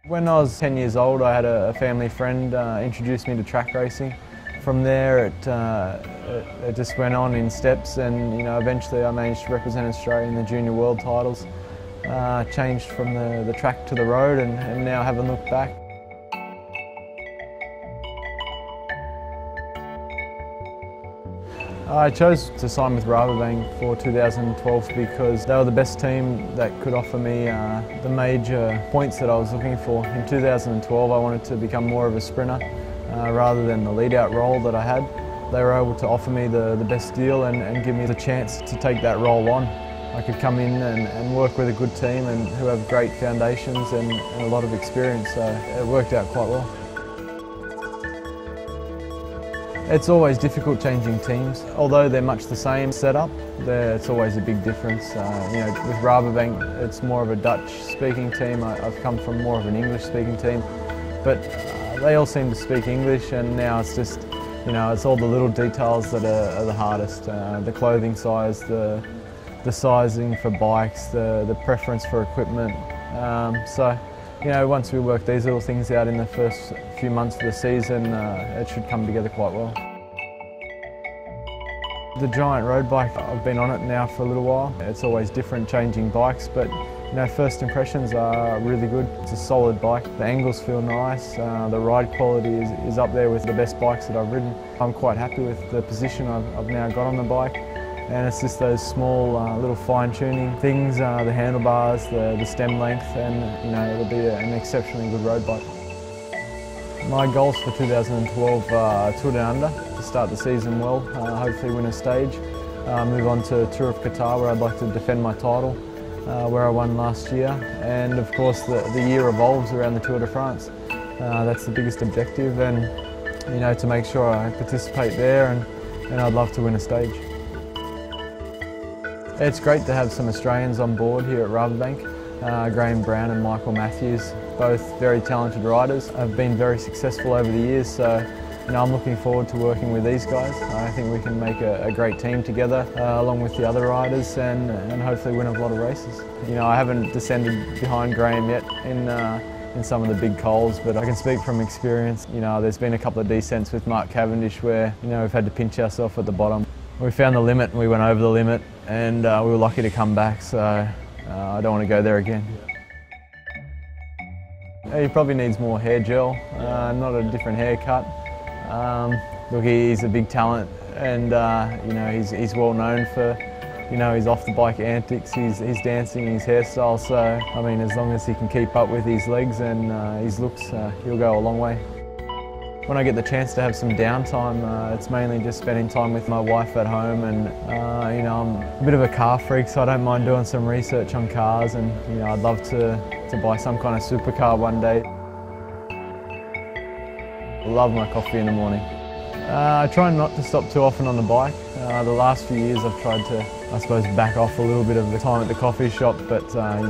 When I was 10 years old, I had a family friend introduce me to track racing. From there, it just went on in steps, and eventually I managed to represent Australia in the junior world titles. Changed from the track to the road, and now haven't looked back. I chose to sign with Rabobank for 2012 because they were the best team that could offer me the major points that I was looking for. In 2012 I wanted to become more of a sprinter rather than the lead-out role that I had. They were able to offer me the best deal and give me the chance to take that role on. I could come in and work with a good team and who have great foundations and a lot of experience, so it worked out quite well. It's always difficult changing teams. Although they're much the same setup, it's always a big difference. With Rabobank, it's more of a Dutch-speaking team. I've come from more of an English-speaking team, but they all seem to speak English, and now it's just, it's all the little details that are the hardest. The clothing size, the sizing for bikes, the preference for equipment. Once we work these little things out in the first few months of the season, it should come together quite well. The giant road bike, I've been on it now for a little while. It's always different changing bikes, but first impressions are really good. It's a solid bike. The angles feel nice. The ride quality is up there with the best bikes that I've ridden. I'm quite happy with the position I've now got on the bike. And it's just those small little fine-tuning things, the handlebars, the stem length, and it'll be an exceptionally good road bike. My goals for 2012 are Tour Down Under, to start the season well, hopefully win a stage, move on to Tour of Qatar where I'd like to defend my title, where I won last year, and of course the year revolves around the Tour de France. That's the biggest objective, and to make sure I participate there, and I'd love to win a stage. It's great to have some Australians on board here at Rabobank. Graham Brown and Michael Matthews, both very talented riders, have been very successful over the years, so I'm looking forward to working with these guys. I think we can make a great team together along with the other riders and hopefully win a lot of races. I haven't descended behind Graham yet in some of the big coals, but I can speak from experience. There's been a couple of descents with Mark Cavendish where we've had to pinch ourselves at the bottom. We found the limit and we went over the limit, and we were lucky to come back, so I don't want to go there again. He probably needs more hair gel, not a different haircut. Look, he's a big talent, and he's well known for his off the bike antics, his dancing, his hairstyle. So as long as he can keep up with his legs and his looks, he'll go a long way. When I get the chance to have some downtime, it's mainly just spending time with my wife at home, and I'm a bit of a car freak, so I don't mind doing some research on cars, and I'd love to buy some kind of supercar one day. I love my coffee in the morning. I try not to stop too often on the bike. The last few years I've tried to, I suppose, back off a little bit of the time at the coffee shop, but I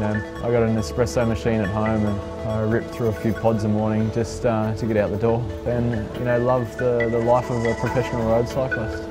got an espresso machine at home and I rip through a few pods in the morning just to get out the door, and love the life of a professional road cyclist.